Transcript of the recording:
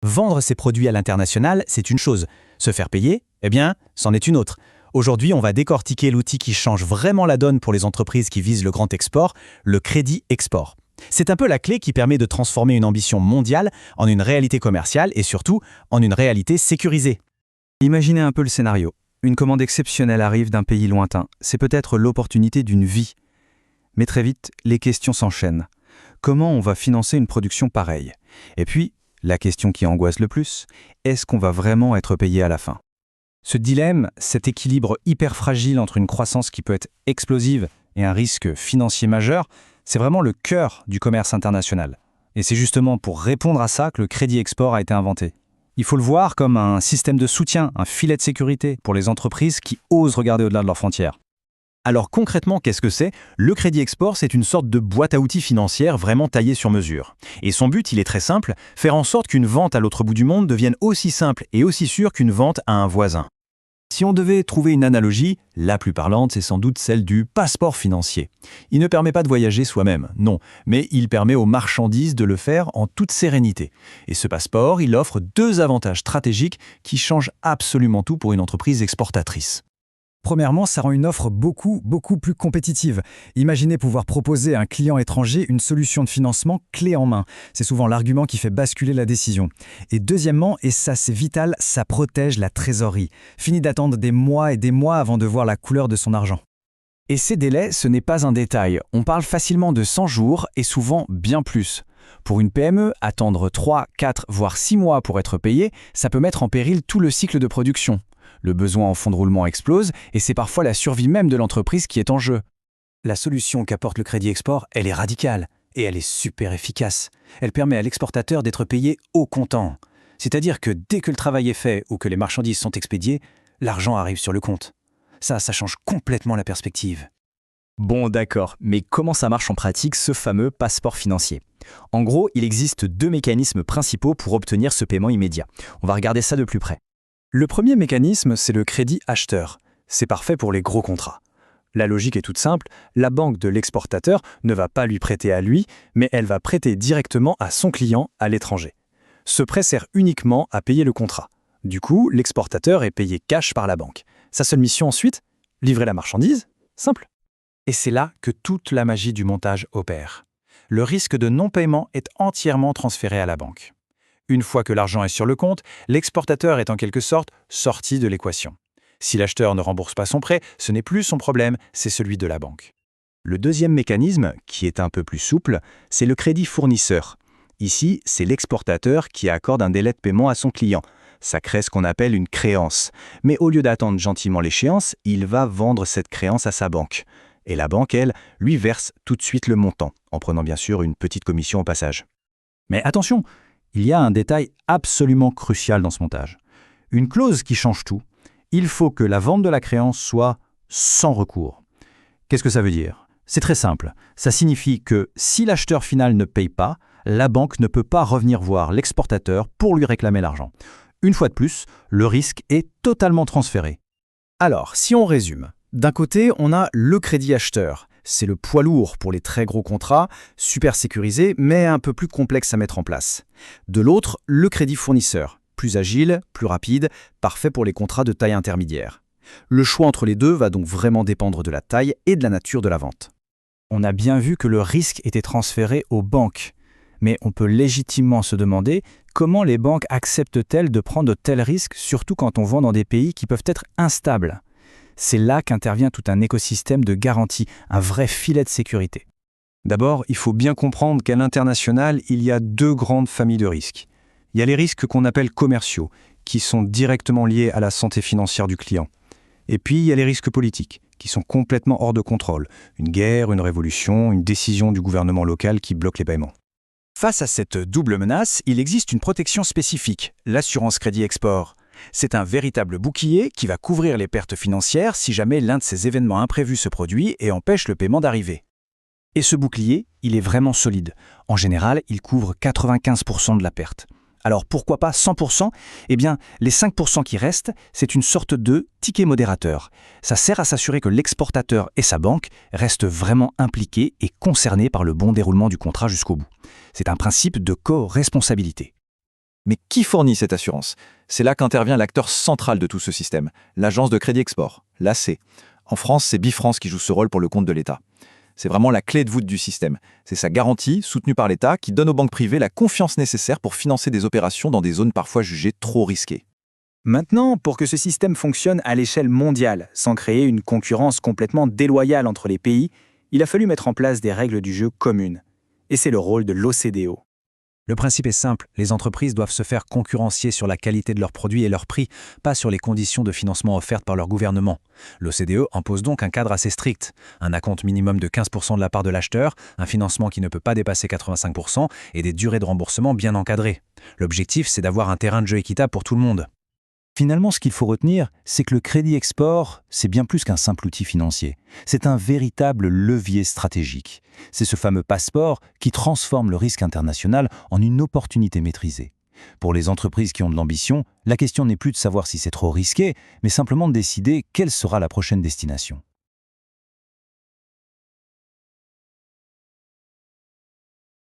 Vendre ses produits à l'international, c'est une chose. Se faire payer, eh bien, c'en est une autre. Aujourd'hui, on va décortiquer l'outil qui change vraiment la donne pour les entreprises qui visent le grand export, le crédit export. C'est un peu la clé qui permet de transformer une ambition mondiale en une réalité commerciale et surtout en une réalité sécurisée. Imaginez un peu le scénario. Une commande exceptionnelle arrive d'un pays lointain. C'est peut-être l'opportunité d'une vie. Mais très vite, les questions s'enchaînent. Comment on va financer une production pareille? Et puis, la question qui angoisse le plus, est-ce qu'on va vraiment être payé à la fin? Ce dilemme, cet équilibre hyper fragile entre une croissance qui peut être explosive et un risque financier majeur, c'est vraiment le cœur du commerce international. Et c'est justement pour répondre à ça que le crédit export a été inventé. Il faut le voir comme un système de soutien, un filet de sécurité pour les entreprises qui osent regarder au-delà de leurs frontières. Alors concrètement, qu'est-ce que c'est? Le crédit export, c'est une sorte de boîte à outils financière vraiment taillée sur mesure. Et son but, il est très simple, faire en sorte qu'une vente à l'autre bout du monde devienne aussi simple et aussi sûre qu'une vente à un voisin. Si on devait trouver une analogie, la plus parlante, c'est sans doute celle du passeport financier. Il ne permet pas de voyager soi-même, non, mais il permet aux marchandises de le faire en toute sérénité. Et ce passeport, il offre deux avantages stratégiques qui changent absolument tout pour une entreprise exportatrice. Premièrement, ça rend une offre beaucoup plus compétitive. Imaginez pouvoir proposer à un client étranger une solution de financement clé en main. C'est souvent l'argument qui fait basculer la décision. Et deuxièmement, et ça c'est vital, ça protège la trésorerie. Fini d'attendre des mois et des mois avant de voir la couleur de son argent. Et ces délais, ce n'est pas un détail. On parle facilement de 100 jours et souvent bien plus. Pour une PME, attendre 3, 4, voire 6 mois pour être payé, ça peut mettre en péril tout le cycle de production. Le besoin en fonds de roulement explose et c'est parfois la survie même de l'entreprise qui est en jeu. La solution qu'apporte le crédit export, elle est radicale et elle est super efficace. Elle permet à l'exportateur d'être payé au comptant. C'est-à-dire que dès que le travail est fait ou que les marchandises sont expédiées, l'argent arrive sur le compte. Ça change complètement la perspective. Bon, d'accord, mais comment ça marche en pratique ce fameux passeport financier? En gros, il existe deux mécanismes principaux pour obtenir ce paiement immédiat. On va regarder ça de plus près. Le premier mécanisme, c'est le crédit acheteur. C'est parfait pour les gros contrats. La logique est toute simple, la banque de l'exportateur ne va pas lui prêter à lui, mais elle va prêter directement à son client à l'étranger. Ce prêt sert uniquement à payer le contrat. Du coup, l'exportateur est payé cash par la banque. Sa seule mission ensuite, livrer la marchandise, simple. Et c'est là que toute la magie du montage opère. Le risque de non-paiement est entièrement transféré à la banque. Une fois que l'argent est sur le compte, l'exportateur est en quelque sorte sorti de l'équation. Si l'acheteur ne rembourse pas son prêt, ce n'est plus son problème, c'est celui de la banque. Le deuxième mécanisme, qui est un peu plus souple, c'est le crédit fournisseur. Ici, c'est l'exportateur qui accorde un délai de paiement à son client. Ça crée ce qu'on appelle une créance. Mais au lieu d'attendre gentiment l'échéance, il va vendre cette créance à sa banque. Et la banque, elle, lui verse tout de suite le montant, en prenant bien sûr une petite commission au passage. Mais attention, il y a un détail absolument crucial dans ce montage. Une clause qui change tout. Il faut que la vente de la créance soit sans recours. Qu'est-ce que ça veut dire? C'est très simple. Ça signifie que si l'acheteur final ne paye pas, la banque ne peut pas revenir voir l'exportateur pour lui réclamer l'argent. Une fois de plus, le risque est totalement transféré. Alors, si on résume, d'un côté, on a le crédit acheteur. C'est le poids lourd pour les très gros contrats, super sécurisé, mais un peu plus complexe à mettre en place. De l'autre, le crédit fournisseur, plus agile, plus rapide, parfait pour les contrats de taille intermédiaire. Le choix entre les deux va donc vraiment dépendre de la taille et de la nature de la vente. On a bien vu que le risque était transféré aux banques, mais on peut légitimement se demander comment les banques acceptent-elles de prendre de tels risques, surtout quand on vend dans des pays qui peuvent être instables. C'est là qu'intervient tout un écosystème de garantie, un vrai filet de sécurité. D'abord, il faut bien comprendre qu'à l'international, il y a deux grandes familles de risques. Il y a les risques qu'on appelle commerciaux, qui sont directement liés à la santé financière du client. Et puis, il y a les risques politiques, qui sont complètement hors de contrôle. Une guerre, une révolution, une décision du gouvernement local qui bloque les paiements. Face à cette double menace, il existe une protection spécifique, l'assurance crédit export. C'est un véritable bouclier qui va couvrir les pertes financières si jamais l'un de ces événements imprévus se produit et empêche le paiement d'arriver. Et ce bouclier, il est vraiment solide. En général, il couvre 95% de la perte. Alors pourquoi pas 100%? Eh bien, les 5% qui restent, c'est une sorte de ticket modérateur. Ça sert à s'assurer que l'exportateur et sa banque restent vraiment impliqués et concernés par le bon déroulement du contrat jusqu'au bout. C'est un principe de co-responsabilité. Mais qui fournit cette assurance? C'est là qu'intervient l'acteur central de tout ce système, l'Agence de Crédit Export, l'AC. En France, c'est Bifrance qui joue ce rôle pour le compte de l'État. C'est vraiment la clé de voûte du système. C'est sa garantie, soutenue par l'État, qui donne aux banques privées la confiance nécessaire pour financer des opérations dans des zones parfois jugées trop risquées. Maintenant, pour que ce système fonctionne à l'échelle mondiale, sans créer une concurrence complètement déloyale entre les pays, il a fallu mettre en place des règles du jeu communes. Et c'est le rôle de l'OCDE. Le principe est simple, les entreprises doivent se faire concurrencier sur la qualité de leurs produits et leurs prix, pas sur les conditions de financement offertes par leur gouvernement. L'OCDE impose donc un cadre assez strict, un acompte minimum de 15% de la part de l'acheteur, un financement qui ne peut pas dépasser 85% et des durées de remboursement bien encadrées. L'objectif, c'est d'avoir un terrain de jeu équitable pour tout le monde. Finalement, ce qu'il faut retenir, c'est que le crédit export, c'est bien plus qu'un simple outil financier. C'est un véritable levier stratégique. C'est ce fameux passeport qui transforme le risque international en une opportunité maîtrisée. Pour les entreprises qui ont de l'ambition, la question n'est plus de savoir si c'est trop risqué, mais simplement de décider quelle sera la prochaine destination.